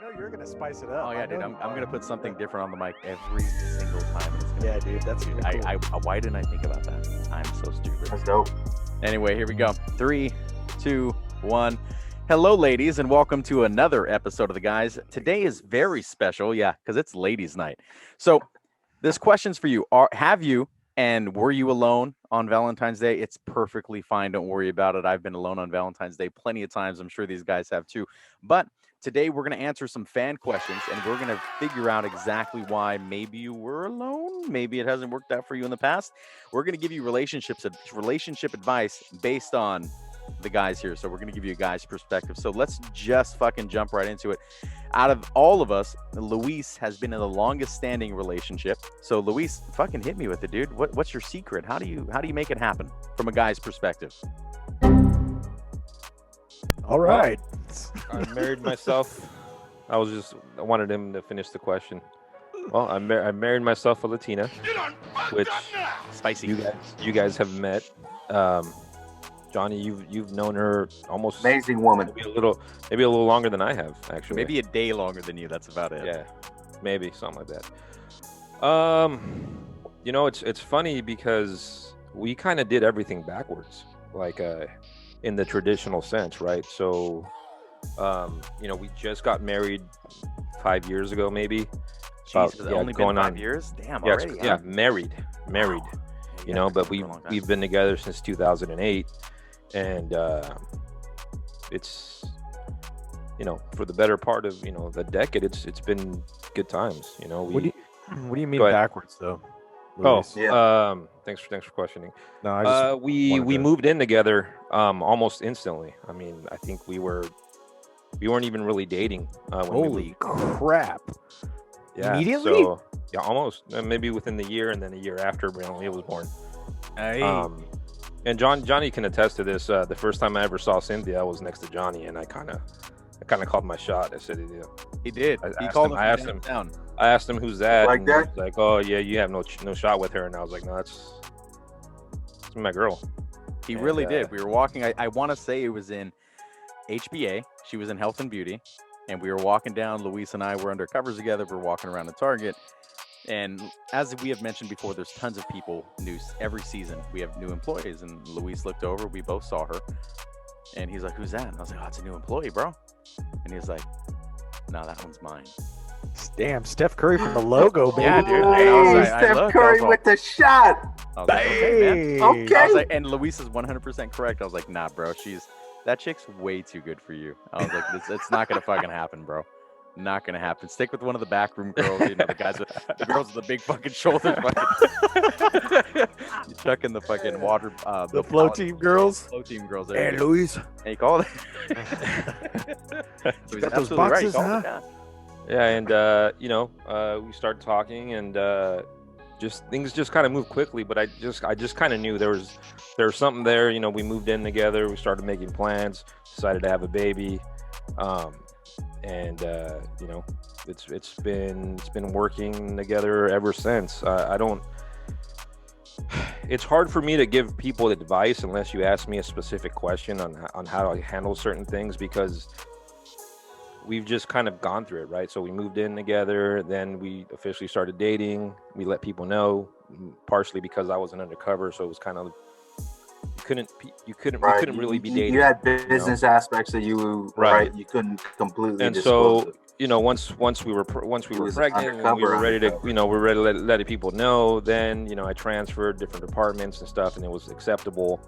know you're gonna spice it up. Oh yeah, I know dude. you I'm are. gonna put something different on the mic every single time. It's gonna Yeah, be, dude, that's dude. really cool. Why didn't I think about that? I'm so stupid. That's dope. Anyway, here we go. 3, 2, 1. Hello, ladies, and welcome to another episode of The Guys. Today is very special, yeah, because it's ladies' night. So, this question's for you. Have you and were you alone on Valentine's Day? It's perfectly fine. Don't worry about it. I've been alone on Valentine's Day plenty of times. I'm sure these guys have too. But today we're going to answer some fan questions and we're going to figure out exactly why maybe you were alone. Maybe it hasn't worked out for you in the past. We're going to give you relationship advice based on the guys here. So we're going to give you a guy's perspective. So let's just fucking jump right into it. Out of all of us, Luis has been in the longest standing relationship. So Luis, fucking hit me with it, dude. What's your secret? How do you make it happen from a guy's perspective? All right. I married myself. I wanted him to finish the question. Well, I married myself a Latina, which Spicy. you guys have met. Johnny, you've known her almost Amazing woman. maybe a little longer than I have, actually. Maybe a day longer than you. That's about it. Yeah, maybe something like that. It's funny because we kind of did everything backwards, like in the traditional sense, right? So, we just got married 5 years ago, maybe. Jeez, has it only been 5 years? Damn, Yeah, already. yeah, married. Wow. But we've been together since 2008, and it's for the better part of the decade, it's been good times. What do you mean Go ahead. backwards though? Oh, Luis? Yeah. thanks for questioning. No, I just We wanted to- moved in together almost instantly. I mean, I think we weren't even really dating when we Holy moved. crap! Yeah, Immediately? So, yeah, almost. Maybe within the year, and then a year after Brantley was born. Hey. And Johnny can attest to this. The first time I ever saw Cynthia, I was next to Johnny, and I kind of called my shot. I said, he did. I He asked called him- him I asked from him. down. I asked him who's that, Like and that? he was like, "Oh yeah, you have no shot with her." And I was like, "No, that's my girl." He And, really did. We were walking. I want to say it was in HBA. She was in Health and Beauty, and we were walking down. Luis and I were under covers together. We're walking around the Target, and as we have mentioned before, there's tons of people new every season. We have new employees, and Luis looked over. We both saw her, and he's like, "Who's that?" And I was like, "Oh, it's a new employee, bro." And he's like, "No, that one's mine." Damn, Steph Curry from the logo, baby. Yeah, dude. Hey, I was like- I Steph looked, I Curry was all- with the shot. I was like, "Okay, man." Hey. Okay. I was like, and Luis is 100% correct. I was like, "Nah, bro, that chick's way too good for you." I was like, "It's not gonna fucking happen, bro. Not gonna happen. Stick with one of the backroom girls. The girls with the big fucking shoulders. Fucking, you chuck in the fucking water. The flow team girls. Flow team girls. Hey, There. Luis. And he called it. So he's Got those absolutely right. He boxes, called huh? it, yeah. Yeah, and we started talking, and just things just kind of moved quickly. But I just kind of knew there was something there. We moved in together. We started making plans. Decided to have a baby, and it's been working together ever since. I don't. It's hard for me to give people advice unless you ask me a specific question on how to handle certain things, because we've just kind of gone through it, right? So we moved in together, then we officially started dating. We let people know, partially because I wasn't undercover, so it was kind of Right. we couldn't really be dating. You had business aspects that you Right. You couldn't completely. And disclose so it. once we were was pregnant, and we were ready to undercover. let people know. Then I transferred different departments and stuff, and it was acceptable.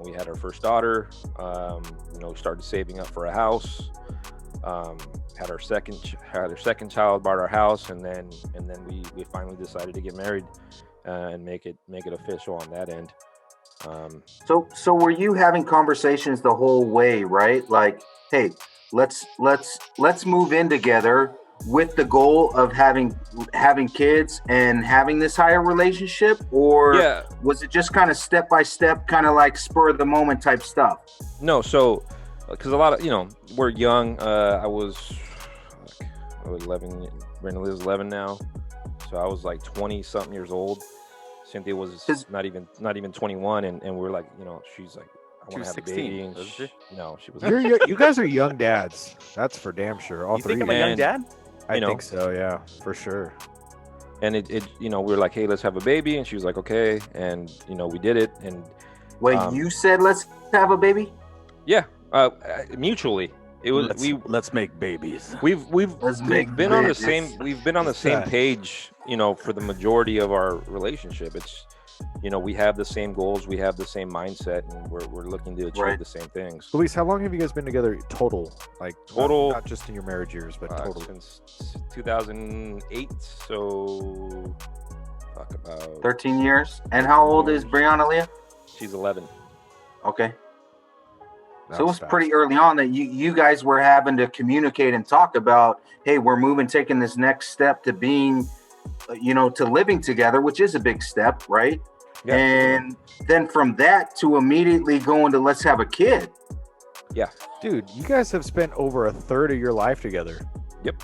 We had our first daughter. We started saving up for a house. Had our second child, bought our house, and then we finally decided to get married and make it official on that end. So were you having conversations the whole way, right? Like, hey, let's move in together with the goal of having kids and having this higher relationship, or Yeah. was it just kind of step by step, kind of like spur of the moment type stuff? No, so because a lot of we're young. I was 11. Brenda is 11 now, so I was like 20 something years old. Cynthia was not even 21, and we're like, she's like, I She want was to have a 16, baby. And wasn't she? No, she was. You guys are young dads. That's for damn sure. All You three. think I'm of a you. young dad? I you know. think so. Yeah, for sure. And we were like, hey, let's have a baby, and she was like, okay, and we did it, and Wait, you said let's have a baby? yeah, mutually. It was Let's make babies. we've Let's make been on the babies. same page, for the majority of our relationship. It's we have the same goals, we have the same mindset, and we're looking to achieve Right. the same things. Luis, how long have you guys been together total? Like Total- not just in your marriage years, but total. Since 2008, so talk about 13 years. And how old is Brianna Leah? she's 11. Okay. That So it was fast. pretty early on that you guys were having to communicate and talk about, hey, we're taking this next step to being, to living together, which is a big step, right? Yeah. And then from that to immediately going to let's have a kid. Dude, you guys have spent over a third of your life together. Yep.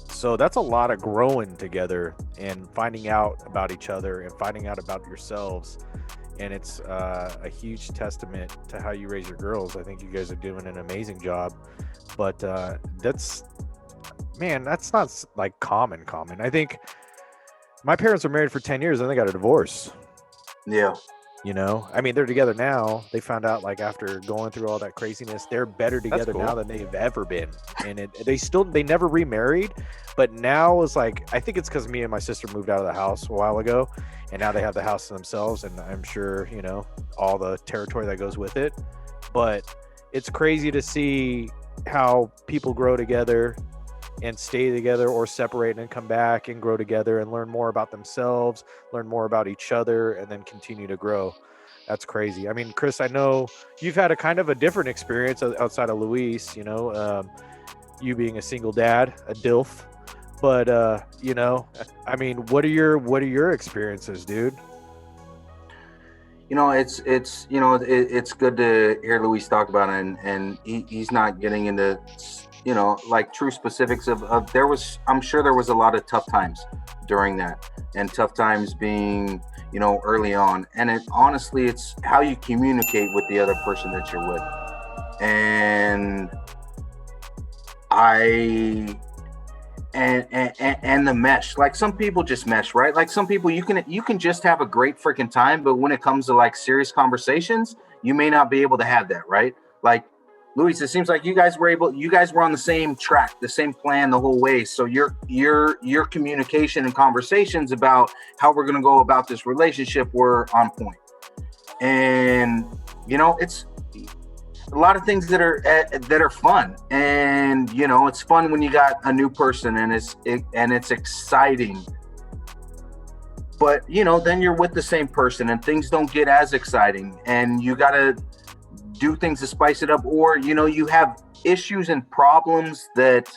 So that's a lot of growing together and finding out about each other and finding out about yourselves. And it's a huge testament to how you raise your girls. I think you guys are doing an amazing job. But that's not like common. I think my parents were married for 10 years and they got a divorce. Yeah. I mean, they're together now. They found out like after going through all that craziness, they're better together cool. now than they've ever been. And they never remarried, but now it's like, I think it's because me and my sister moved out of the house a while ago, and now they have the house to themselves. And I'm sure, all the territory that goes with it, but it's crazy to see how people grow together and stay together or separate and come back and grow together and learn more about themselves, learn more about each other, and then continue to grow. That's crazy. I mean, Chris, I know you've had a kind of a different experience outside of Luis, you being a single dad, a DILF, but I mean, what are your experiences, dude? It's good to hear Luis talk about it, and he's not getting into like true specifics of I'm sure there was a lot of tough times during that, and tough times being early on, and honestly it's how you communicate with the other person that you're with. And and the mesh, like some people just mesh, right? Like some people you can just have a great freaking time, but when it comes to like serious conversations, you may not be able to have that, right? Like Luis, it seems like you guys were on the same track, the same plan the whole way. So your communication and conversations about how we're going to go about this relationship were on point. And it's a lot of things that are fun, and it's fun when you got a new person and it's exciting. But then you're with the same person and things don't get as exciting, and you got to do things to spice it up, or you have issues and problems that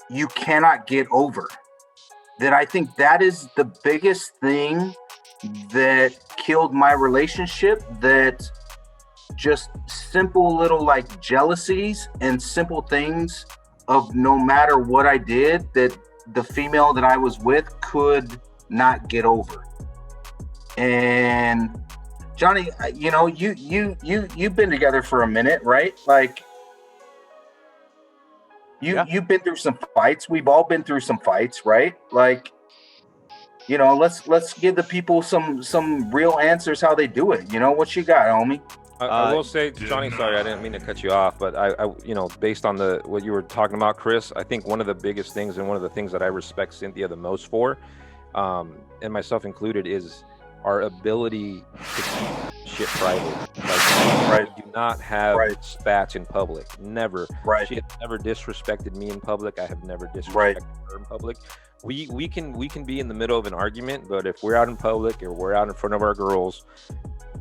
you cannot get over. That I think that is the biggest thing that killed my relationship, that just simple little like jealousies and simple things of no matter what I did, that the female that I was with could not get over. And Johnny, you've been together for a minute, right? Like you've been through some fights. We've all been through some fights, right? Like, let's give the people some real answers how they do it. What you got, homie? I will say, Johnny, sorry, I didn't mean to cut you off, but I based on what you were talking about, Chris, I think one of the biggest things and one of the things that I respect Cynthia the most for, and myself included, is our ability to keep shit private. Like, do not have spats in public. Never. Right. She has never disrespected me in public. I have never disrespected her in public. We can be in the middle of an argument, but if we're out in public or we're out in front of our girls,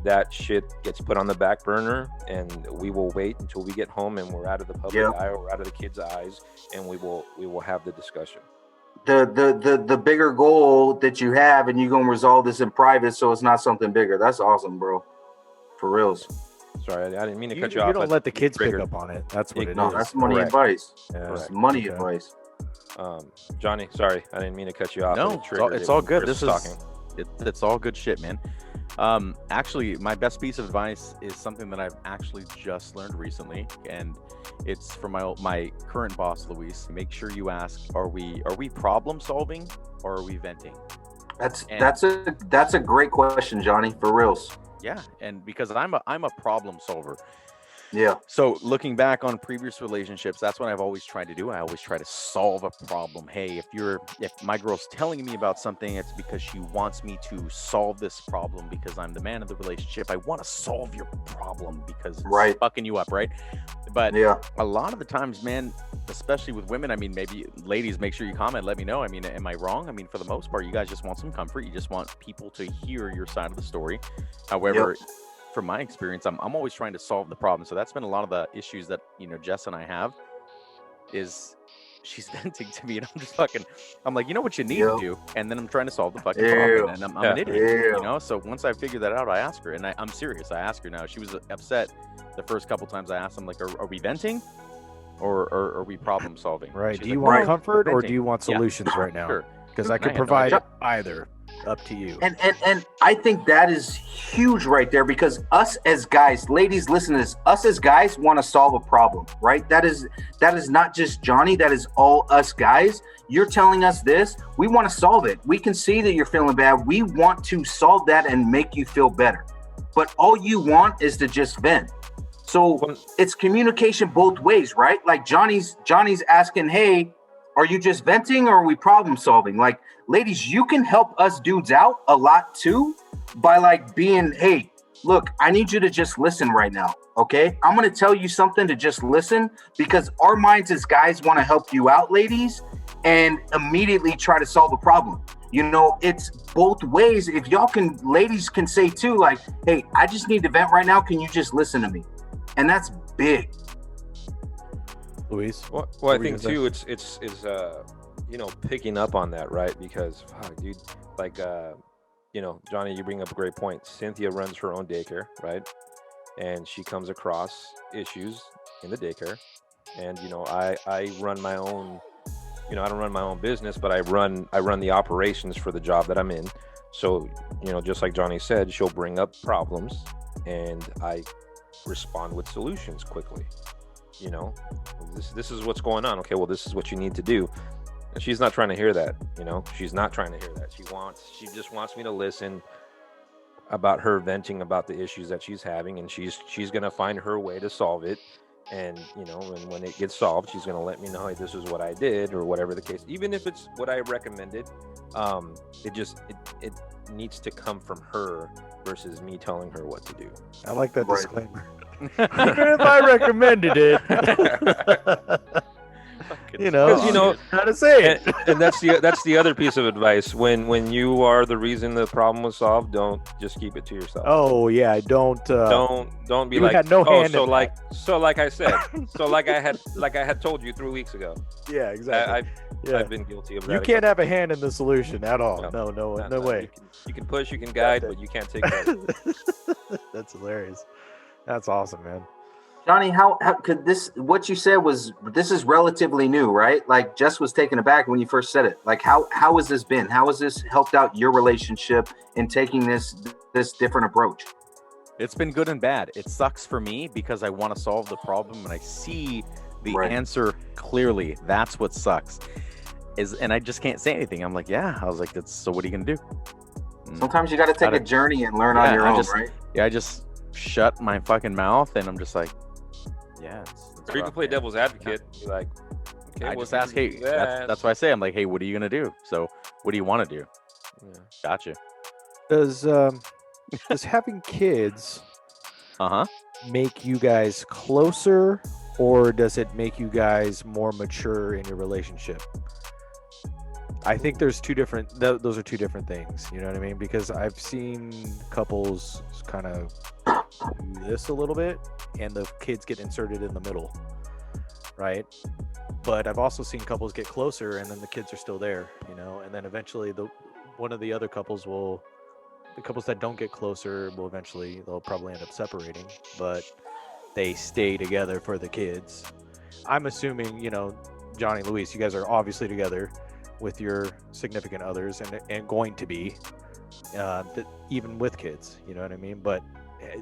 that shit gets put on the back burner, and we will wait until we get home and we're out of the public eye or out of the kids' eyes, and we will have the discussion. The bigger goal that you have, and you're gonna resolve this in private, so it's not something bigger. That's awesome, bro. For reals. Sorry, I didn't mean to cut you off. You don't let the kids pick up on it. That's what it is. No, that's money advice. Yeah. That's money advice. Johnny, sorry, I didn't mean to cut you off. No, it's all good. It's all good shit, man. Actually, my best piece of advice is something that I've actually just learned recently, and it's from my current boss, Luis. Make sure you ask, are we problem solving or are we venting? That's a great question, Johnny, for reals. Yeah, and because I'm a problem solver. Yeah. So looking back on previous relationships, that's what I've always tried to do. I always try to solve a problem. Hey, if my girl's telling me about something, it's because she wants me to solve this problem because I'm the man of the relationship. I want to solve your problem because it's fucking you up, right? But a lot of the times, man, especially with women, I mean, maybe ladies, make sure you comment, let me know. I mean, am I wrong? I mean, for the most part, you guys just want some comfort. You just want people to hear your side of the story. However, from my experience, I'm always trying to solve the problem. So that's been a lot of the issues that, Jess and I have is she's venting to me and I'm like, you know what you need to do? And then I'm trying to solve the fucking problem and I'm an idiot, So once I figure that out, I ask her and I'm serious. I ask her now. She was upset the first couple times I asked. I'm like, are we venting or are we problem solving? Right. She's Do you like, want "No, comfort we're or venting." do you want solutions right now? Sure. Because I I could had no provide idea. either. Up to you. And I think that is huge right there, because us as guys, ladies, listen to this. Us as guys want to solve a problem, right? That is not just Johnny. That is all us guys. You're telling us this. We want to solve it. We can see that you're feeling bad. We want to solve that and make you feel better. But all you want is to just vent. So it's communication both ways, right? Like Johnny's asking, hey, are you just venting or are we problem solving? Like, ladies, you can help us dudes out a lot too by like being, hey, look, I need you to just listen right now. Okay. I'm going to tell you something to just listen, because our minds as guys want to help you out, ladies, and immediately try to solve a problem. It's both ways. If y'all can, ladies can say too, like, hey, I just need to vent right now. Can you just listen to me? And that's big. Luis? Well, I think too, it's picking up on that, right? Because, dude, like, Johnny, you bring up a great point. Cynthia runs her own daycare, right? And she comes across issues in the daycare. And, I run my own, I don't run my own business, but I run the operations for the job that I'm in. So, just like Johnny said, she'll bring up problems and I respond with solutions quickly. This is what's going on. Okay, well, this is what you need to do. And she's not trying to hear that. She's not trying to hear that. She just wants me to listen about her venting about the issues that she's having, and she's gonna find her way to solve it. And and when it gets solved, she's gonna let me know, hey, this is what I did, or whatever the case. Even if it's what I recommended, it needs to come from her versus me telling her what to do. I like that disclaimer. Even if I recommended it, how to say it. And that's the other piece of advice. When you are the reason the problem was solved, don't just keep it to yourself. Oh yeah, don't be you like, had no hand so in like I said, so like I had told you 3 weeks ago. Yeah, exactly. I've been guilty of that. You can't have a hand in the solution at all. No way. You can push, you can guide, but you can't take credit. That's hilarious. That's awesome, man. Johnny, how could this, what you said this is relatively new, right? Like Jess was taken aback when you first said it. Like how has this been? How has this helped out your relationship in taking this different approach? It's been good and bad. It sucks for me because I want to solve the problem and I see the answer clearly. That's what sucks. And I just can't say anything. I'm like, yeah. I was like, so what are you gonna do? Sometimes you got to take a journey and learn on your own, right? Yeah, I just shut my fucking mouth and I'm just like, yeah. Or you can play devil's advocate. Be like, okay, I just ask, hey, that's what I say. I'm like, hey, what are you gonna do? So what do you want to do? Yeah. Gotcha. Does having kids make you guys closer, or does it make you guys more mature in your relationship? I think those are two different things. You know what I mean? Because I've seen couples kind of do this a little bit, and the kids get inserted in the middle, right? But I've also seen couples get closer, and then the kids are still there, and then eventually the couples that don't get closer they'll probably end up separating, but they stay together for the kids. I'm assuming, Johnny, Luis, you guys are obviously together with your significant others and going to be, even with kids, you know what I mean? But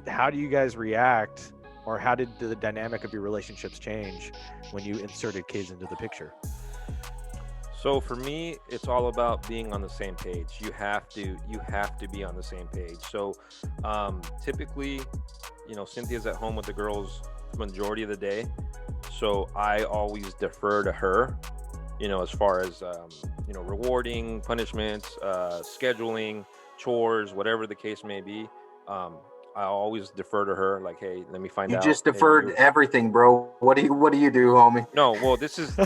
how do you guys react, or how did the dynamic of your relationships change when you inserted kids into the picture? So for me, it's all about being on the same page. You have to be on the same page. So typically, Cynthia's at home with the girls majority of the day. So I always defer to her, as far as rewarding, punishments, scheduling, chores, whatever the case may be. I always defer to her, like, hey, let me find out. You just deferred everything, bro. What do you do, homie? No, well, this is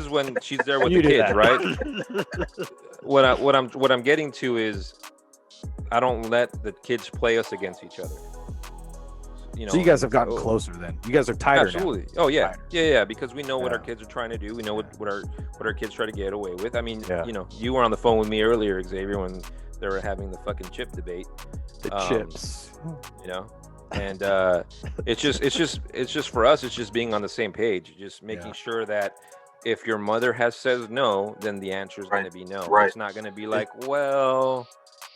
when she's there with the kids, right? What I'm getting to is I don't let the kids play us against each other. So you guys have gotten closer then. You guys are tighter. Absolutely. Now. Oh yeah. Tighter. Yeah, because we know what our kids are trying to do. We know what our kids try to get away with. I mean, you were on the phone with me earlier, Xavier, when they were having the fucking chip debate. The chips. And it's just for us, it's just being on the same page, just making sure that if your mother says no, then the answer is going to be no. Right. It's not going to be like, well,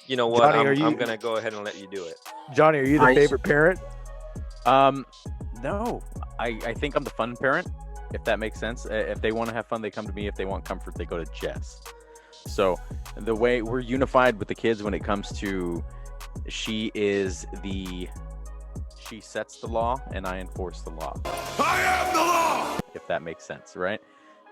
you know what, Johnny, I'm going to go ahead and let you do it. Johnny, are you the favorite parent? No, I think I'm the fun parent, if that makes sense. If they want to have fun, they come to me. If they want comfort, they go to Jess. So the way we're unified with the kids when it comes to, she sets the law and I enforce the law. I am the law, if that makes sense, right?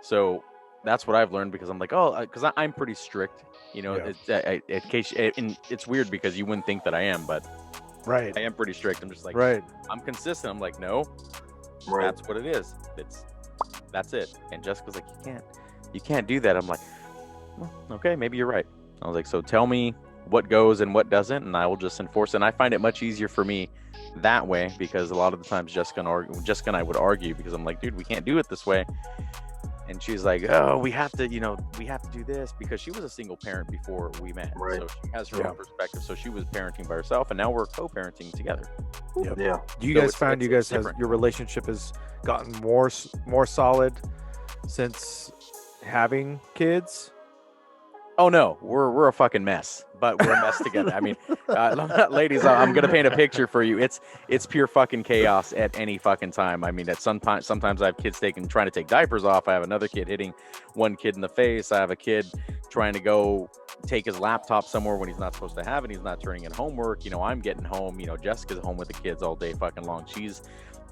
So that's what I've learned, because I'm like, because I'm pretty strict, it's weird because you wouldn't think that I am, but right, I am pretty strict. I'm just like, right, I'm consistent. I'm like, no, that's what it is. That's it. And Jessica's like, you can't do that. I'm like, well, okay, maybe you're right. I was like, so tell me what goes and what doesn't, and I will just enforce it. And I find it much easier for me that way, because a lot of the times Jessica and I would argue, because I'm like, dude, we can't do it this way. And she's like, oh, we have to do this, because she was a single parent before we met. Right. So she has her own perspective. So she was parenting by herself, and now we're co-parenting together. Yep. Yeah. Do you guys find your relationship has gotten more solid since having kids? Oh no, we're a fucking mess, but we're a mess together. I mean, ladies, I'm gonna paint a picture for you. It's pure fucking chaos at any fucking time. I mean, sometimes I have kids trying to take diapers off. I have another kid hitting one kid in the face. I have a kid trying to go take his laptop somewhere when he's not supposed to have it. He's not turning in homework. I'm getting home. Jessica's home with the kids all day fucking long. She's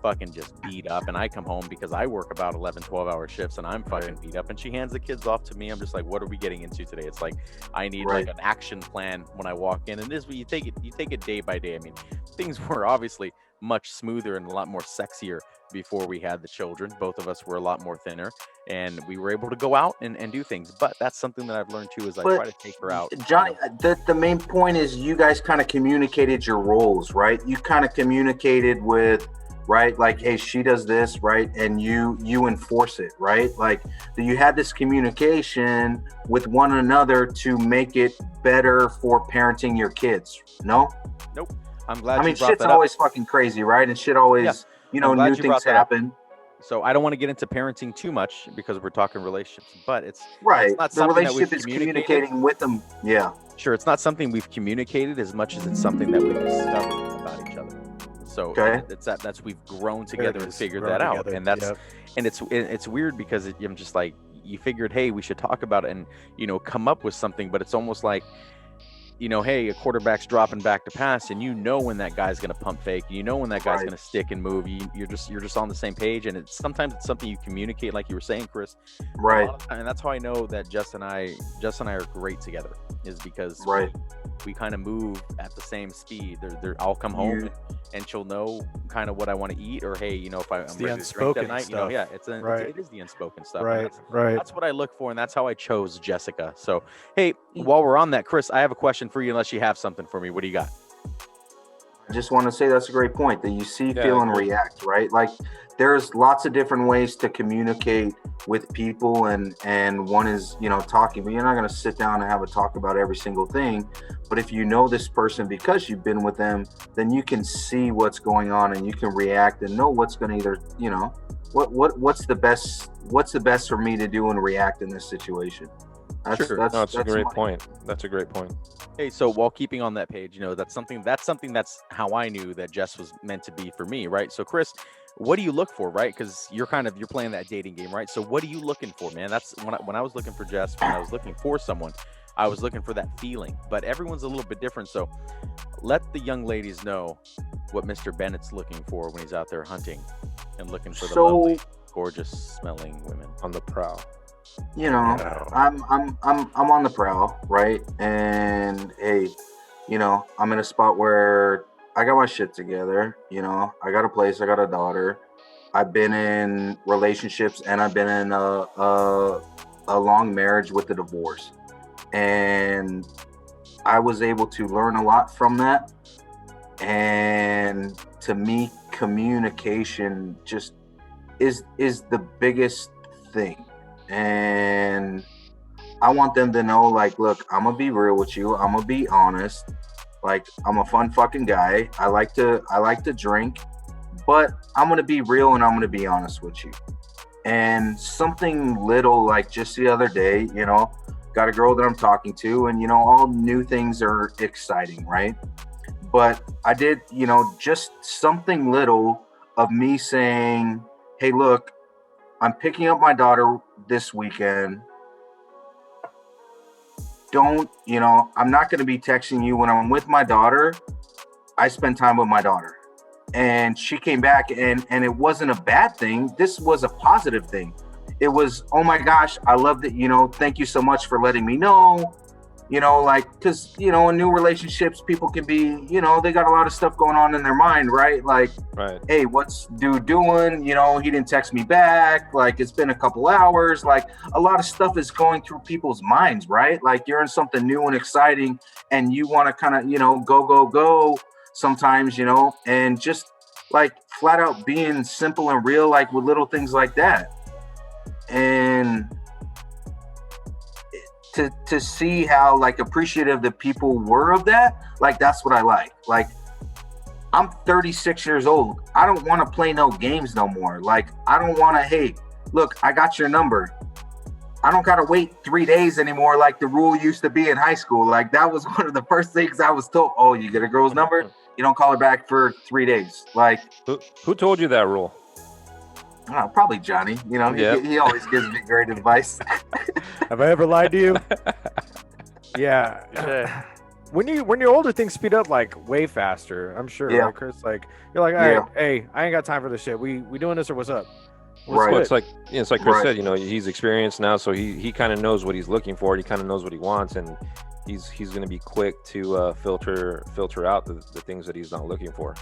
fucking just beat up, and I come home because I work about 11-12 hour shifts, and I'm fucking beat up, and she hands the kids off to me. I'm just like, what are we getting into today? It's like I need like an action plan when I walk in, and this you take it day by day. I mean, things were obviously much smoother and a lot more sexier before we had the children. Both of us were a lot more thinner, and we were able to go out and do things. But that's something that I've learned too, is I try to take her out. Johnny, the main point is you guys kind of communicated your roles, right? You kind of communicated with, right, like, hey, she does this, right, and you enforce it, right? Like, you had this communication with one another to make it better for parenting your kids. No? Nope. I'm glad. I mean, shit's always fucking crazy, right? And shit always, new things happen. So I don't want to get into parenting too much because we're talking relationships, but it's right. It's not the relationship is communicating with them. Yeah. Sure, it's not something we've communicated as much as it's something that we've discovered about each other. So that's we've grown together and figured that out, and and it's weird because I'm just like, you figured, hey, we should talk about it and come up with something, but it's almost like, hey, a quarterback's dropping back to pass, and when that guy's going to pump fake, when that guy's going to stick and move. You're just on the same page, and sometimes it's something you communicate, like you were saying, Chris. Right. And that's how I know that Jess and I are great together, is because we kind of move at the same speed. I'll come home and she'll know kind of what I want to eat, or hey, if I'm ready to drink that night, stuff. It is the unspoken stuff. Right. That's what I look for, and that's how I chose Jessica. So hey, while we're on that, Chris, I have a question for you, unless you have something for me. What do you got? I just want to say that's a great point, that you see, feel, and react, right? Like, there's lots of different ways to communicate with people, and one is, talking, but you're not going to sit down and have a talk about every single thing. But if you know this person because you've been with them, then you can see what's going on, and you can react and know what's going to either, what's the best for me to do and react in this situation. Sure. No, it's a great my- point. That's a great point. Hey, so while keeping on that page, that's something that's how I knew that Jess was meant to be for me, right? So Chris, what do you look for, right? Because you're playing that dating game, right? So what are you looking for, man? That's when I was looking for Jess, when I was looking for someone, I was looking for that feeling. But everyone's a little bit different. So let the young ladies know what Mr. Bennett's looking for when he's out there hunting and looking for the lovely, gorgeous smelling women On the prowl. I'm on the prowl, right? And hey, I'm in a spot where I got my shit together. I got a place, I got a daughter. I've been in relationships, and I've been in a long marriage with a divorce, and I was able to learn a lot from that. And to me, communication just is the biggest thing. And I want them to know, like, look, I'm gonna be real with you. I'm gonna be honest. Like, I'm a fun fucking guy. I like to drink, but I'm gonna be real and I'm gonna be honest with you. And something little, like just the other day, got a girl that I'm talking to, and all new things are exciting, right? But I did, just something little of me saying, hey, look, I'm picking up my daughter this weekend. I'm not going to be texting you when I'm with my daughter. I spend time with my daughter. And she came back, and it wasn't a bad thing. This was a positive thing. It was, oh my gosh, I love that, thank you so much for letting me know. Because, in new relationships, people can be, they got a lot of stuff going on in their mind, right? Like, Right. Hey, what's dude doing? He didn't text me back. Like, it's been a couple hours. Like, a lot of stuff is going through people's minds, right? Like, you're in something new and exciting, and you want to kind of, go sometimes, and just like flat out being simple and real, like with little things like that. And to see how like appreciative the people were of that, like that's what I like. Like, I'm 36 years old. I don't want to play no games no more. Like, I don't want to, hey, look, I got your number. I don't got to wait 3 days anymore like the rule used to be in high school. Like, that was one of the first things I was told. Oh, you get a girl's number? You don't call her back for 3 days. Like, Who told you that rule? Probably Johnny. He always gives me great advice. Have I ever lied to you? Yeah. When you're older, things speed up like way faster. I'm sure, Yeah. right, Chris? Like, you're like, hey, I ain't got time for this shit. We doing this or what's up? Right. Well, it's like Chris Right. said. He's experienced now, so he kind of knows what he's looking for. He kind of knows what he wants, and he's going to be quick to filter out the things that he's not looking for.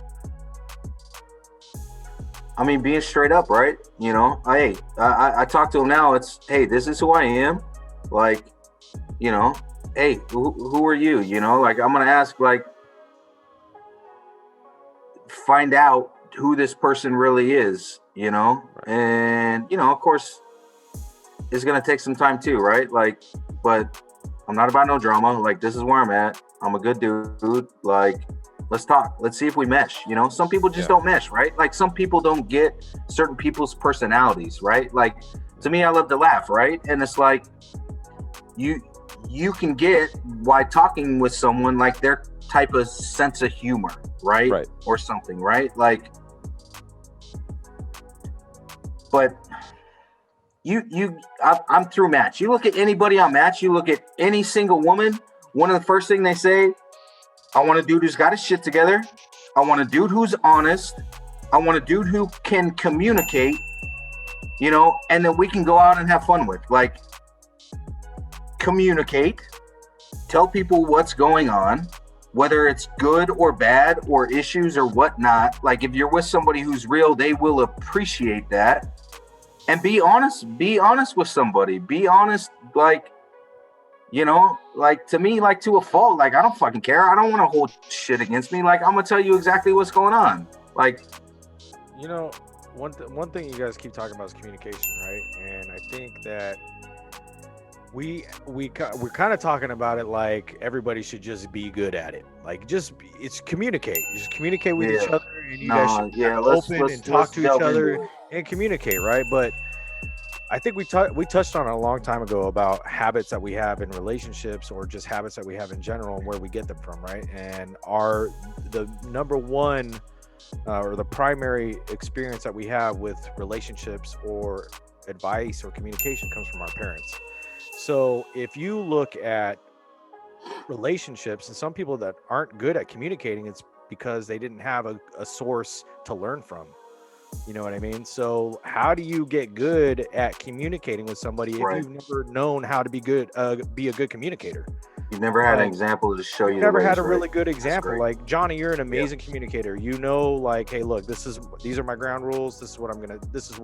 I mean, being straight up, right? Hey, I talk to him now. It's, hey, this is who I am. Like, hey, who are you? Like, I'm going to ask, like, find out who this person really is, and, of course, it's going to take some time too, right? Like, but I'm not about no drama. Like, this is where I'm at. I'm a good dude. Like, let's talk. Let's see if we mesh. Some people just don't mesh, right? Like, some people don't get certain people's personalities, right? Like, to me, I love to laugh, right? And it's like, you can get why talking with someone like their type of sense of humor, right? Right. Or something, right? Like, but I'm through Match. You look at anybody on Match, you look at any single woman, one of the first thing they say, I want a dude who's got his shit together. I want a dude who's honest. I want a dude who can communicate, and then we can go out and have fun with. Like, communicate, tell people what's going on, whether it's good or bad or issues or whatnot. Like, if you're with somebody who's real, they will appreciate that. And be honest with somebody. Be honest, like, like, to me, like, to a fault. Like, I don't fucking care. I don't want to hold shit against me. Like, I'm gonna tell you exactly what's going on. Like, one thing you guys keep talking about is communication, right? And I think that we're kind of talking about it like everybody should just be good at it. Like, it's communicate. You just communicate with each other, and you guys should be open and talk to each other and communicate, right? But I think we touched on it a long time ago about habits that we have in relationships, or just habits that we have in general, and where we get them from, right? And the number one or the primary experience that we have with relationships or advice or communication comes from our parents. So if you look at relationships, and some people that aren't good at communicating, it's because they didn't have a source to learn from. You know what I mean? So how do you get good at communicating with somebody if Right. you've never known how to be a good communicator? You've never had an Like, example to show you. You've the never had ways, a right? really good That's example. great. Like, Johnny, you're an amazing communicator. You know, like, hey, look, these are my ground rules. This is what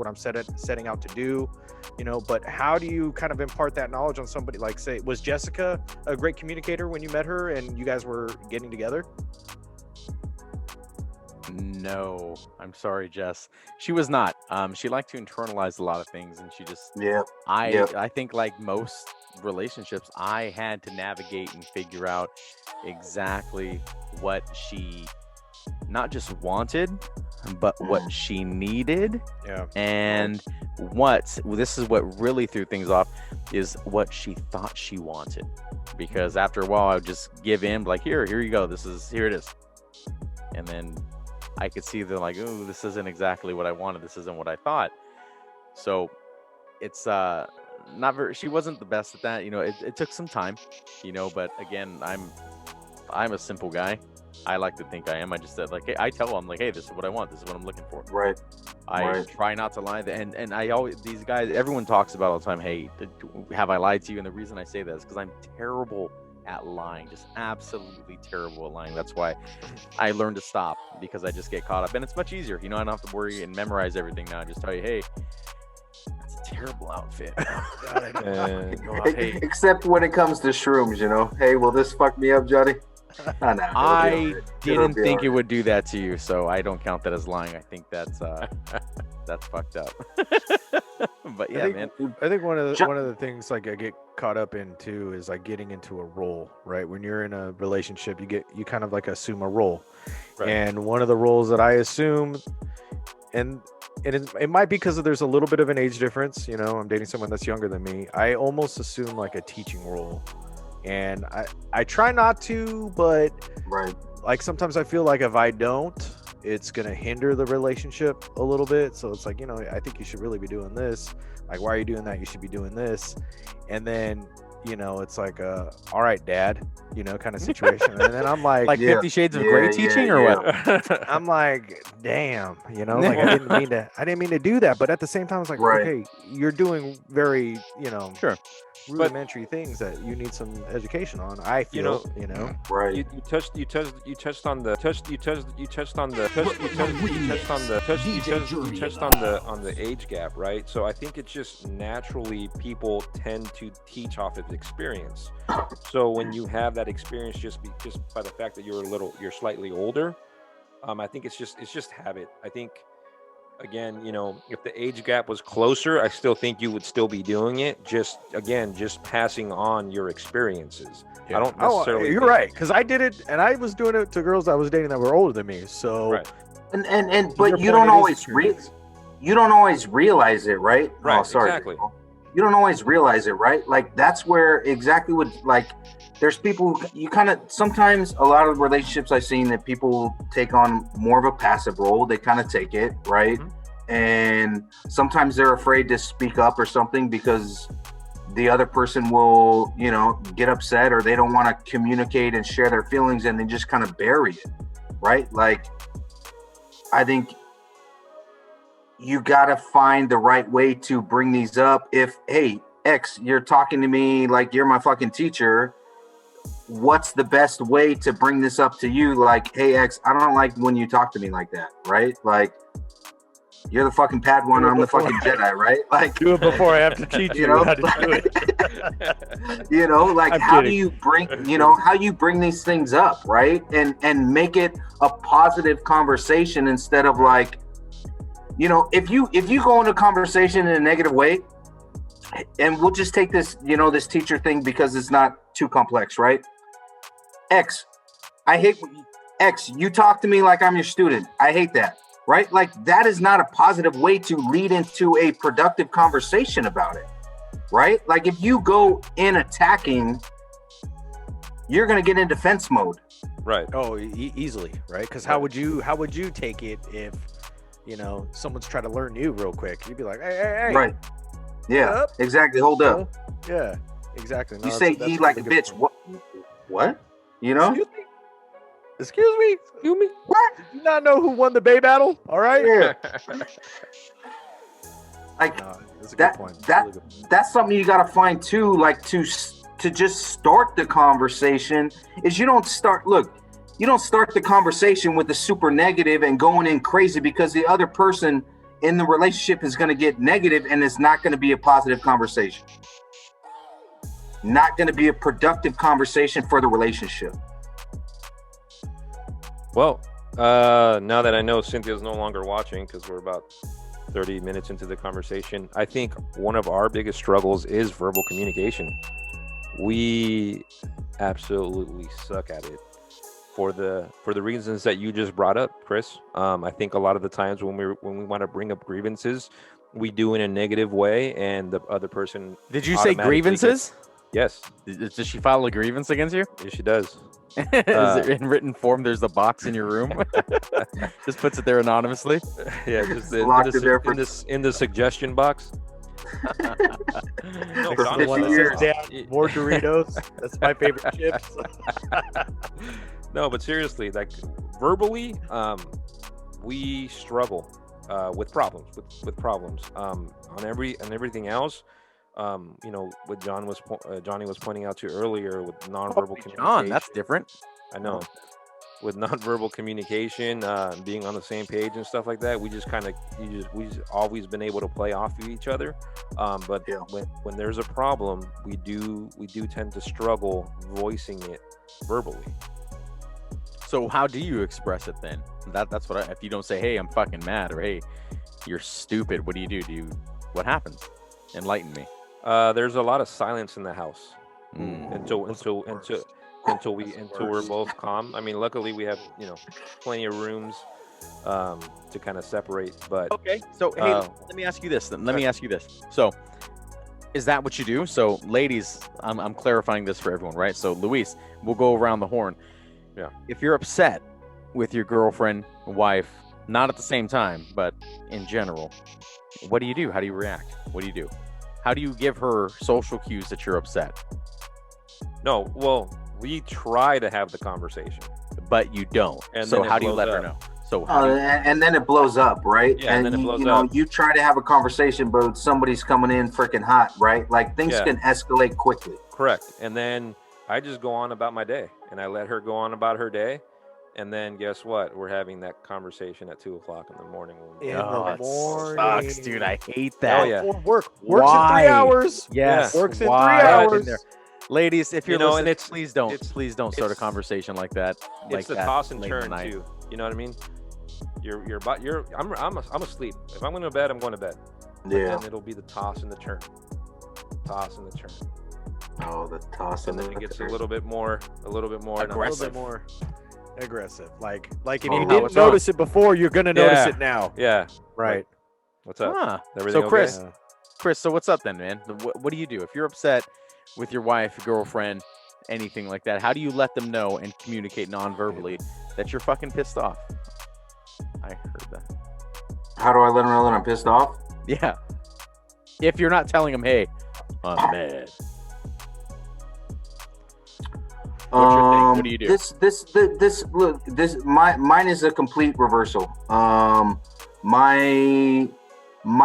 I'm setting out to do. You know, but how do you kind of impart that knowledge on somebody? Like, say, was Jessica a great communicator when you met her and you guys were getting together? No, I'm sorry, Jess. She was not. She liked to internalize a lot of things, and she just. Yep. I think, like most relationships, I had to navigate and figure out exactly what she not just wanted, but what she needed. Yeah. And this is what really threw things off, is what she thought she wanted. Because after a while, I would just give in, like, here you go. Here it is. And then I could see they're like, oh, this isn't exactly what I wanted. This isn't what I thought. So it's not very. She wasn't the best at that. You know, it took some time. You know, but again, I'm a simple guy. I like to think I am. I just said, like, hey, I tell them, like, hey, this is what I want. This is what I'm looking for. Right. I try not to lie. And I always, these guys, everyone talks about all the time, hey, have I lied to you? And the reason I say that is because I'm terrible at lying, just absolutely terrible at lying. That's why I learned to stop, because I just get caught up, and it's much easier. You know, I don't have to worry and memorize everything now. I just tell you, hey, it's a terrible outfit. Hey. Except when it comes to shrooms, you know. Hey, will this fuck me up, Johnny? Oh, no, I didn't think it would do that to you, so I don't count that as lying. I think that's fucked up. But yeah, I think one of the things, like, I get caught up in too is like getting into a role, right? When you're in a relationship, you kind of like assume a role. Right. And one of the roles that I assume, and it might be because there's a little bit of an age difference, you know, I'm dating someone that's younger than me. I almost assume like a teaching role. And I try not to, but like sometimes I feel like if I don't, it's going to hinder the relationship a little bit. So it's like, you know, I think you should really be doing this. Like, why are you doing that? You should be doing this. And then, you know, it's like, all right, Dad, you know, kind of situation. And then I'm like, 50 Shades of Grey teaching or what? I'm like, damn, you know, like I didn't mean to do that. But at the same time, it's like, okay, you're doing very, you know, rudimentary things that you need some education on. I feel, you know. Right. You touched on the age gap, right? So I think it's just naturally people tend to teach off of experience. So when you have that experience, just by the fact that you're slightly older, I think it's just habit. I think, again, you know, if the age gap was closer, I still think you would still be doing it. Just passing on your experiences. Yeah. I don't necessarily. You're right, because I did it, and I was doing it to girls I was dating that were older than me. So, right. But you don't always realize it, right? Right. Oh, sorry. Exactly. You don't always realize it, right? Like that's where exactly what, like, there's people you kind of, sometimes a lot of relationships I've seen that people take on more of a passive role. They kind of take it, right? Mm-hmm. And sometimes they're afraid to speak up or something because the other person will, you know, get upset, or they don't want to communicate and share their feelings, and they just kind of bury it, right? Like, I think you got to find the right way to bring these up. If, hey, X, you're talking to me like you're my fucking teacher, what's the best way to bring this up to you? Like, hey, X, I don't like when you talk to me like that, right? Like, you're the fucking Padawan, I'm the fucking Jedi, right? Like, do it before I have to teach you how to do it. You know, like, how do you bring, you know, how you bring these things up, right? And make it a positive conversation instead of like, you know, if you go into a conversation in a negative way, and we'll just take this, you know, this teacher thing because it's not too complex, right? X, I hate X, you talk to me like I'm your student. I hate that. right? Like that is not a positive way to lead into a productive conversation about it, right? Like if you go in attacking, you're going to get in defense mode. Right. Oh, easily, right? Because how would you take it if, you know, someone's trying to learn you real quick? You'd be like, hey. Right. Yeah, exactly. Hold up. Yeah, exactly. No, you say that's eat like a really good bitch. point. What? You know? Excuse me? What? Did you not know who won the Bay battle? All right. Yeah. Like That's a good point. That's something you got to find too. Like to just start the conversation is you don't start the conversation with the super negative and going in crazy, because the other person in the relationship is going to get negative and it's not going to be a positive conversation. Not going to be a productive conversation for the relationship. Well, now that I know Cynthia's no longer watching, because we're about 30 minutes into the conversation, I think one of our biggest struggles is verbal communication. We absolutely suck at it for the reasons that you just brought up, Chris. I think a lot of the times when we want to bring up grievances, we do in a negative way, and the other person. Did you say grievances? Yes. Does she file a grievance against you? Yes, she does. Is it in written form? There's a box in your room. Just puts it there anonymously. Yeah, just in the suggestion box. No, the one that says, "Dad, more Doritos." That's my favorite chips. No, but seriously, like verbally, we struggle with problems. On everything else. You know, what Johnny was pointing out to you earlier with nonverbal communication. John, that's different. I know. With nonverbal communication, being on the same page and stuff like that, we've always been able to play off of each other. But when there's a problem, we do tend to struggle voicing it verbally. So how do you express it then? That's what if you don't say, "Hey, I'm fucking mad," or "Hey, you're stupid," what do? What happens? Enlighten me. There's a lot of silence in the house until we're both calm. I mean, luckily we have plenty of rooms to kind of separate. But okay, so hey, let me ask you this then. So, is that what you do? So, ladies, I'm clarifying this for everyone, right? So, Luis, we'll go around the horn. Yeah. If you're upset with your girlfriend, wife, not at the same time, but in general, what do you do? How do you react? What do you do? How do you give her social cues that you're upset? No, well, we try to have the conversation, but you don't. And so how do you let her know? So and then it blows up, right? Yeah, and then it blows you know, up. you try to have a conversation, but somebody's coming in freaking hot, right? Like things can escalate quickly. Correct. And then I just go on about my day, and I let her go on about her day. And then guess what? We're having that conversation at 2:00 in the morning. In the morning. Sucks, dude. I hate that. Oh, yeah. Works in 3 hours. Yes. Works in 3 Why? hours. Ladies, if you're listening, and please don't start a conversation like that. It's the toss and turn too. You know what I mean? I'm asleep. If I'm going to bed, I'm going to bed. Yeah. And it'll be the toss and the turn. Toss and the turn. Oh, the toss and then it gets a little bit more aggressive. Aggressive. Like if Oh, you didn't notice it before, you're gonna notice it now. Yeah. Right. What's up? Huh. Everything So Chris, okay? Chris, so what's up then, man? What do you do if you're upset with your wife, your girlfriend, anything like that? How do you let them know and communicate non-verbally that you're fucking pissed off? I heard that. How do I let them know that I'm pissed off? Yeah. If you're not telling them, hey, I'm mad. What's your thing? What do you do? Mine is a complete reversal. My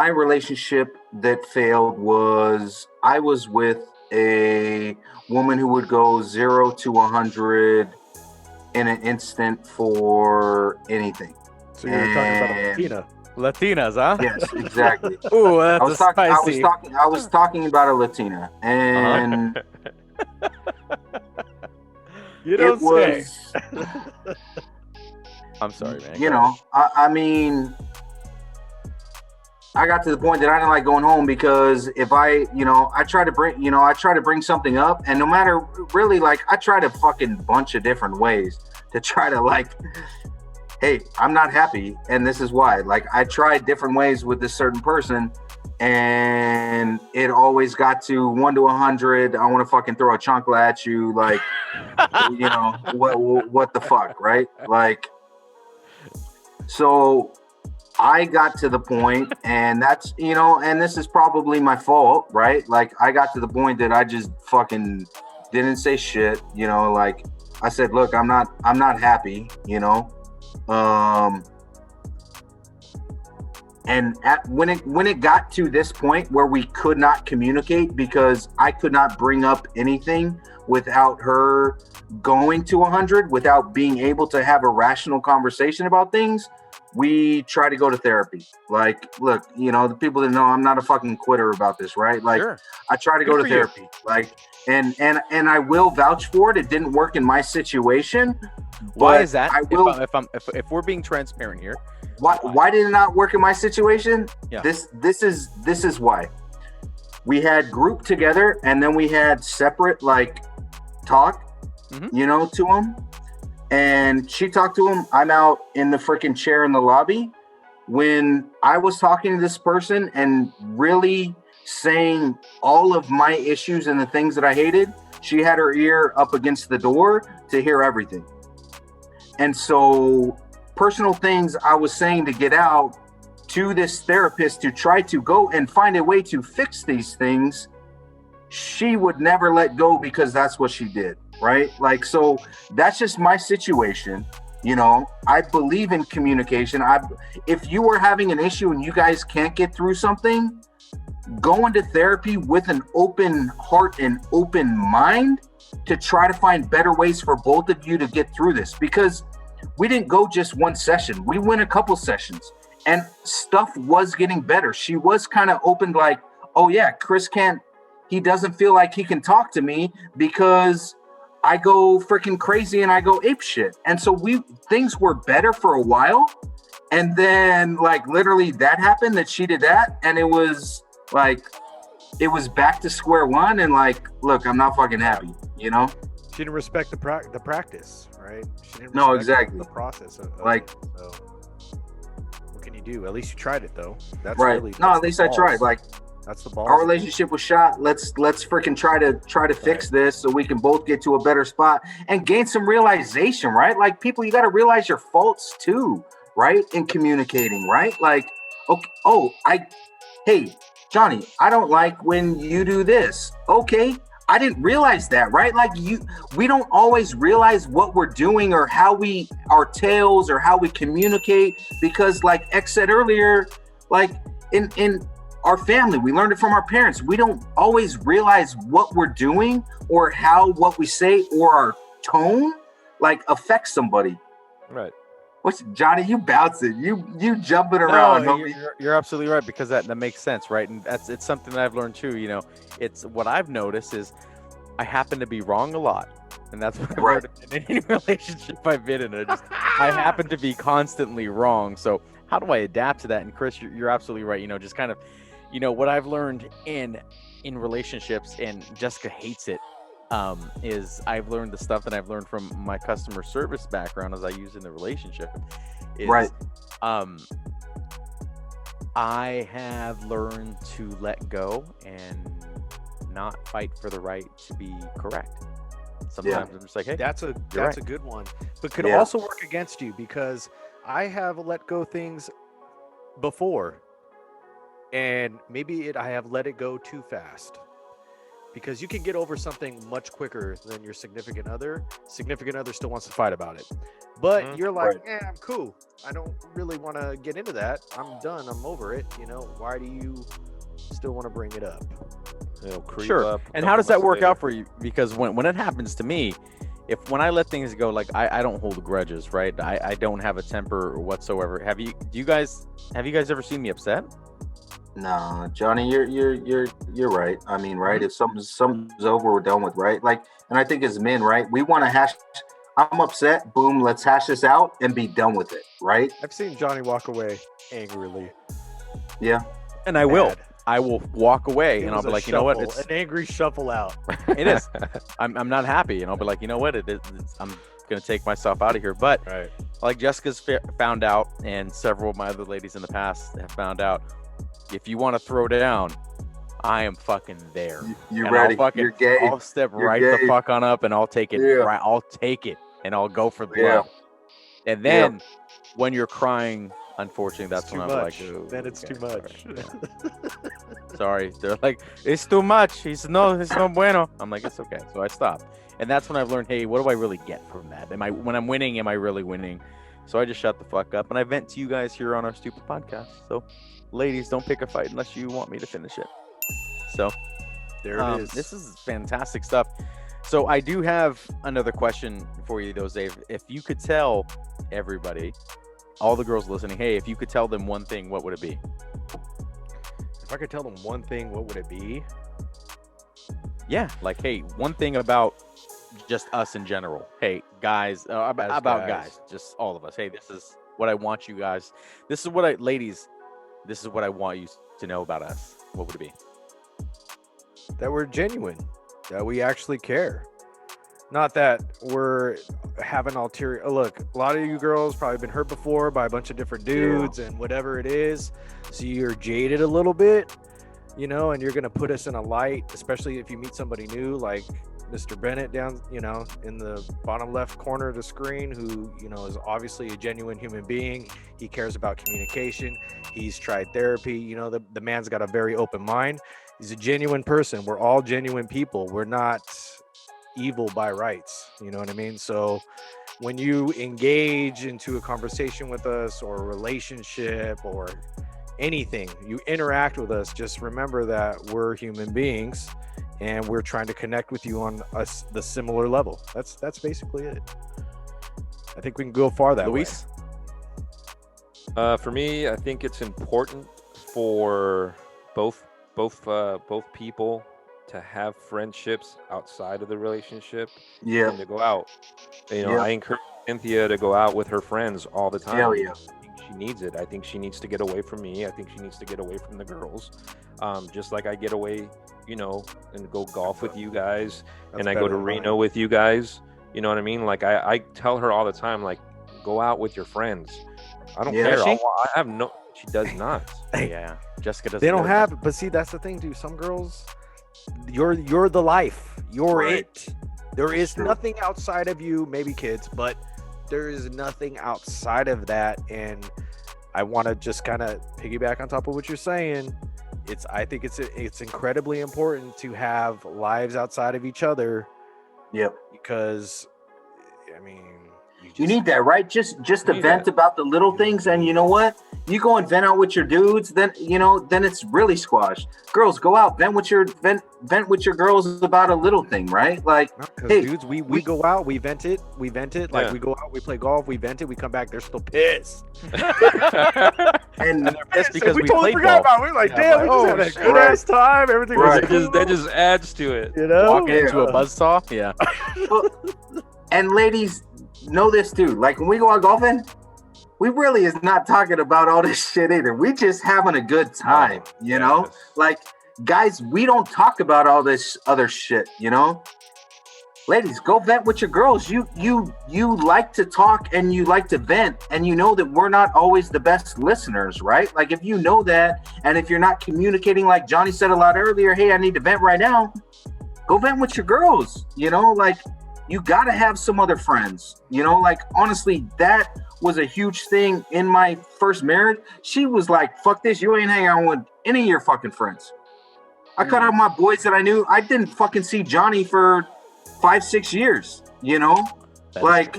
relationship that failed was I was with a woman who would go 0 to 100 in an instant for anything. So you were talking about a Latina. Latinas, huh? Yes, exactly. Ooh, that's spicy. I was talking about a Latina, and you don't say. I'm sorry, man. You know, I mean, I got to the point that I didn't like going home because if I try to bring something up, and no matter really, like, I tried a fucking bunch of different ways to try to, like, hey, I'm not happy, and this is why. Like, I tried different ways with this certain person, and it always got to 1 to 100. I want to fucking throw a chancla at you, like, you know, what the fuck, right? Like, so I got to the point, and that's, you know, and this is probably my fault, right? Like, I got to the point that I just fucking didn't say shit, you know, like, I said, look, I'm not happy, you know. And when it got to this point where we could not communicate because I could not bring up anything without her going to 100, without being able to have a rational conversation about things, we try to go to therapy. Like, look, you know, the people that know I'm not a fucking quitter about this, right? Like, sure. I try to go to therapy. Like, and I will vouch for it. It didn't work in my situation. Why is that? If we're being transparent here, why did it not work in my situation? Yeah. This is why. We had group together, and then we had separate, like, talk, you know, to him. And she talked to him. I'm out in the freaking chair in the lobby. When I was talking to this person and really saying all of my issues and the things that I hated, she had her ear up against the door to hear everything. And so personal things I was saying to get out to this therapist to try to go and find a way to fix these things, she would never let go because that's what she did, right? Like, so that's just my situation. You know, I believe in communication. If you are having an issue and you guys can't get through something, go into therapy with an open heart and open mind to try to find better ways for both of you to get through this, because we didn't go just one session. We went a couple sessions and stuff was getting better. She was kind of open, like, oh yeah, he doesn't feel like he can talk to me because I go freaking crazy and I go ape shit. And so things were better for a while. And then, like, literally that happened, that she did that. And it was like, it was back to square one. And like, look, I'm not fucking happy, you know? She didn't respect the practice, right? She didn't no, respect exactly. the process of like, it. So what can you do? At least you tried it, though. That's right. Really, no, at least I tried. Like, that's the ball. Our relationship was shot. Let's freaking try to fix this so we can both get to a better spot and gain some realization, right? Like, people, you got to realize your faults too, right? In communicating, right? Like, okay, hey, Johnny, I don't like when you do this. Okay, I didn't realize that, right? Like, we don't always realize what we're doing or how our tales or how we communicate, because, like X said earlier, like in our family, we learned it from our parents. We don't always realize what we're doing or how what we say or our tone, like, affects somebody. Right. What's Johnny? You bouncing, you jumping around. No, you're absolutely right, because that makes sense, right? And it's something that I've learned too. You know, it's what I've noticed is I happen to be wrong a lot, and that's what I've learned in any relationship I've been in. I happen to be constantly wrong. So how do I adapt to that? And Chris, you're absolutely right. You know, just kind of, you know, what I've learned in relationships, and Jessica hates it, is I've learned the stuff that I've learned from my customer service background as I use in the relationship. Is, I have learned to let go and not fight for the right to be correct. Sometimes I'm just like, hey, that's a good one, but could also work against you, because I have let go things before, and maybe I have let it go too fast. Because you can get over something much quicker than your significant other. Significant other still wants to fight about it. But you're like, I'm cool. I don't really want to get into that. I'm done. I'm over it. You know, why do you still want to bring it up? It'll creep sure. up. And how does that work out for you? Because when it happens to me, when I let things go, like, I don't hold grudges, right? I don't have a temper whatsoever. Have you guys ever seen me upset? No, Johnny, you're right. I mean, right? If something's over, we're done with, right? Like, and I think as men, right, we want to hash. I'm upset. Boom, let's hash this out and be done with it, right? I've seen Johnny walk away angrily. Yeah, and I will walk away, and I'll be like, shuffle, you know what? It's an angry shuffle out. It is. I'm not happy, and I'll be like, you know what? I'm gonna take myself out of here. But like Jessica's found out, and several of my other ladies in the past have found out, if you want to throw down, I am fucking there. You and ready? You're gay. I'll step You're right gay. the fuck on up, and I'll take it. Yeah. Right, I'll take it, and I'll go for the Yeah. love. And then when you're crying, unfortunately, that's when I'm like, Ooh, then it's too much. Right, yeah. Sorry, they're like, it's too much. It's no bueno. I'm like, it's okay. So I stopped, and that's when I've learned, hey, what do I really get from that? When I'm winning, am I really winning? So I just shut the fuck up, and I vent to you guys here on our stupid podcast. So, ladies, don't pick a fight unless you want me to finish it. So There it is. This is fantastic stuff. So I do have another question for you, though, Dave. If you could tell everybody, all the girls listening, hey, if you could tell them one thing, what would it be? If I could tell them one thing, what would it be? Yeah, like, hey, one thing about just us in general. Hey, guys, about guys, just all of us. Hey, this is what I want you guys. This is what ladies, this is what I want you to know about us. What would it be? That we're genuine, that we actually care. Not that we're having ulterior. Look, a lot of you girls probably been hurt before by a bunch of different dudes and whatever it is. So you're jaded a little bit, you know, and you're going to put us in a light, especially if you meet somebody new like Mr. Bennett down, you know, in the bottom left corner of the screen, who, you know, is obviously a genuine human being. He cares about communication. He's tried therapy. You know, the man's got a very open mind. He's a genuine person. We're all genuine people. We're not evil by rights. You know what I mean? So when you engage into a conversation with us or a relationship or anything, you interact with us, just remember that we're human beings and we're trying to connect with you on the similar level. That's basically it. I think we can go far that Luis? way. For me, I think it's important for both people to have friendships outside of the relationship and to go out. You know, I encourage Cynthia to go out with her friends all the time. Hell yeah. I think she needs it. I think she needs to get away from me. I think she needs to get away from the girls. Just like I get away, you know, and go golf with you guys, and I go to Reno with you guys. You know what I mean? Like I tell her all the time, like, go out with your friends. I don't care. I have no. She does not. Yeah, Jessica doesn't. They don't have, but see, that's the thing, dude. Some girls, you're the life. You're it. There is nothing outside of you. Maybe kids, but there is nothing outside of that. And I want to just kind of piggyback on top of what you're saying. I think it's incredibly important to have lives outside of each other. Yep. Because, I mean, you need that, right? Just to vent about the little things, and you know what? You go and vent out with your dudes, then then it's really squashed. Girls, go out, vent with your girls about a little thing, right? Like, hey, dudes, we go out, we vent it. Like, we go out, we play golf, we vent it, we come back, they're still pissed. and they're pissed because we totally played forgot golf. about it. We're like, damn, we just had a good ass time. Everything was that just adds to it. You know, walking into a buzzsaw. Yeah. And ladies, know this too. Like, when we go out golfing, we really is not talking about all this shit either. We just having a good time, you know? Like, guys, we don't talk about all this other shit, you know? Ladies, go vent with your girls. You like to talk and you like to vent, and you know that we're not always the best listeners, right? Like, if you know that, and if you're not communicating, like Johnny said a lot earlier, hey, I need to vent right now, go vent with your girls, you know? Like, you got to have some other friends, you know? Like, honestly, that was a huge thing in my first marriage. She was like, fuck this, you ain't hanging out with any of your fucking friends. I cut out my boys that I knew. I didn't fucking see Johnny for 5-6 years, you know? Like,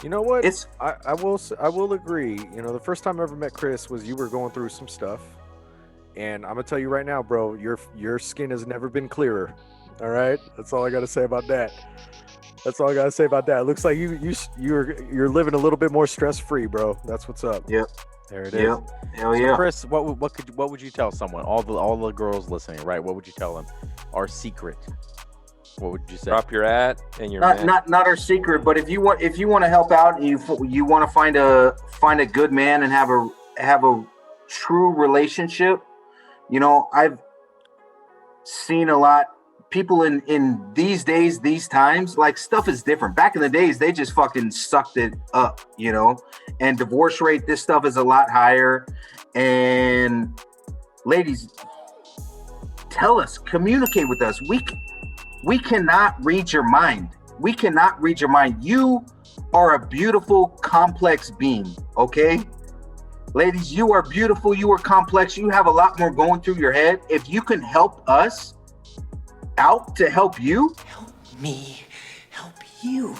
you know what? I will agree. You know, the first time I ever met Chris was you were going through some stuff. And I'm gonna tell you right now, bro, your skin has never been clearer. All right, that's all I gotta say about that. It looks like you're living a little bit more stress free, bro. That's what's up. Yep. There it is. Hell yeah. So Chris, what would you tell someone? All the girls listening, right? What would you tell them? Our secret. What would you say? Drop your at and your not our secret, but if you want to help out and you want to find a good man and have a true relationship, you know, I've seen a lot people in these days, these times, like stuff is different. Back in the days, they just fucking sucked it up, you know. And divorce rate, this stuff is a lot higher. And ladies, tell us, communicate with us. We cannot read your mind. We cannot read your mind. You are a beautiful, complex being, okay? Ladies, you are beautiful. You are complex. You have a lot more going through your head. If you can help us out to help you, help me help you,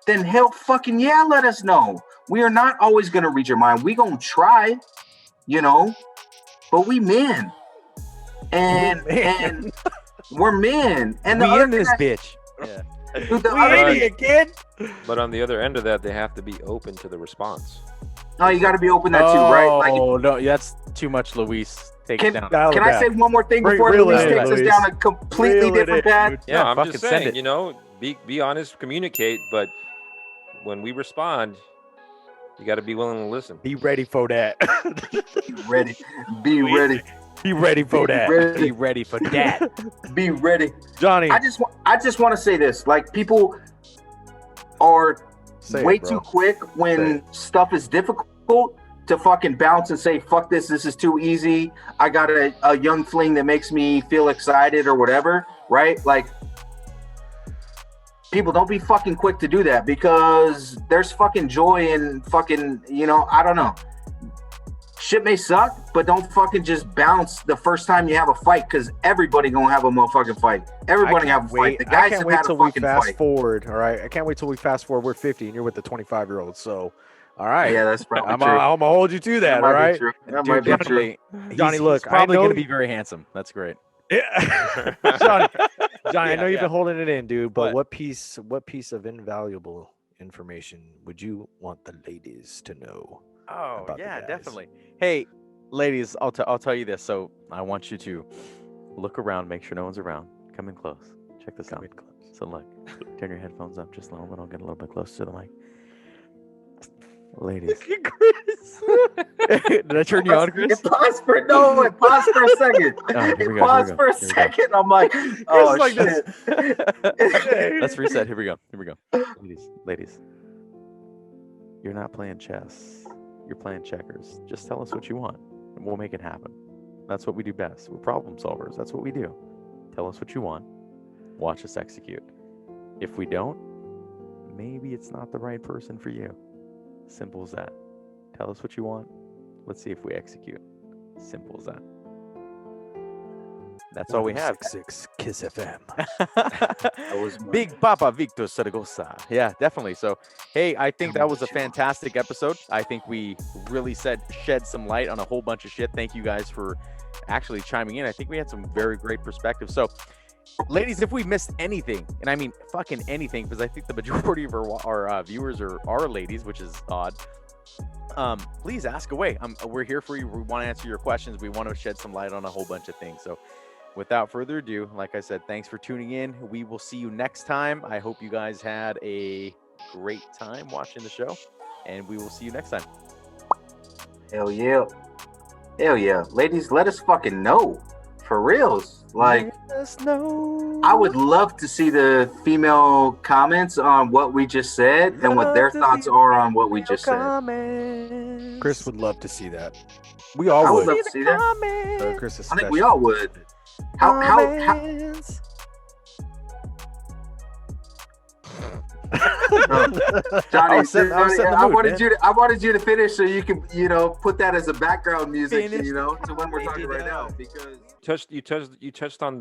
then hell fucking yeah, let us know. We are not always going to read your mind. We going to try, you know, but we men. And we're men. And the we other in this thing bitch. Yeah. Dude, the We other ain't it, kid. But on the other end of that, they have to be open to the response. no, you got to be open to that too, right? Like, Oh no, that's too much, Luis. Take it Can, down. can I say one more thing Bring- before reel it Luis in, takes us Luis. down a completely Reel it different in, path? dude. Yeah, I'm fucking just send saying, it. you know, be honest, communicate, but when we respond, you got to be willing to listen. Be ready for that. Be ready. Be ready. Be ready for Be that. ready. Be ready for that. Be ready. Johnny, I just want to say this. Like, people are say way it, bro. too quick when stuff is difficult to fucking bounce and say, fuck this is too easy. I got a young fling that makes me feel excited or whatever, right? Like, people, don't be fucking quick to do that, because there's fucking joy in fucking, you know, I don't know. Shit may suck, but don't fucking just bounce the first time you have a fight, because everybody gonna have a motherfucking fight. Everybody have a fight. The I guys can't have wait had a till we fucking fast fight. forward. All right, I can't wait till we fast forward. We're 50, and you're with the 25-year-old. So, all right, Yeah, that's probably I'm true. gonna hold you to that. might all be right, true. That Dude, might be true. definitely. Johnny, look, he's probably I know gonna be very handsome. That's great. Yeah. Johnny, I know you've yeah. been holding it in, dude. But What? what piece of invaluable information would you want the ladies to know? Oh about the yeah, guys. definitely. Hey, ladies, I'll tell you this. So I want you to look around, make sure no one's around. Come in close. Check this out. So look, turn your headphones up just a little bit. I'll get a little bit closer to the mic. Ladies, did I turn you on, Chris? It paused for a second. Here we It go, paused for a here we go. second. I'm like, oh like shit. Let's reset. Here we go. Ladies, you're not playing chess. You're playing checkers. Just tell us what you want, and we'll make it happen. That's what we do best. We're problem solvers. That's what we do. Tell us what you want. Watch us execute. If we don't, maybe it's not the right person for you. Simple as that. Tell us what you want. Let's see if we execute. Simple as that. That's all we have. 6 Kiss FM. Big Papa Victor Saragossa. Yeah, definitely. So, hey, I think that was a fantastic episode. I think we really shed some light on a whole bunch of shit. Thank you guys for actually chiming in. I think we had some very great perspectives. So, ladies, if we missed anything, and I mean fucking anything, because I think the majority of our viewers are ladies, which is odd. Please ask away. We're here for you. We want to answer your questions. We want to shed some light on a whole bunch of things. So, without further ado, like I said, thanks for tuning in. We will see you next time. I hope you guys had a great time watching the show, and we will see you next time. Hell yeah. Hell yeah. Ladies, let us fucking know. For reals. Like, Let us know. I would love to see the female comments on what we just said and what their thoughts are on what we just said. Chris would love to see that. We all I would would. love to see that. Chris I think we all would. How Johnny, I'll set the I mood, wanted man. I wanted you to finish so you can, put that as a background music, Finish to when we're talking right now, because You touched on the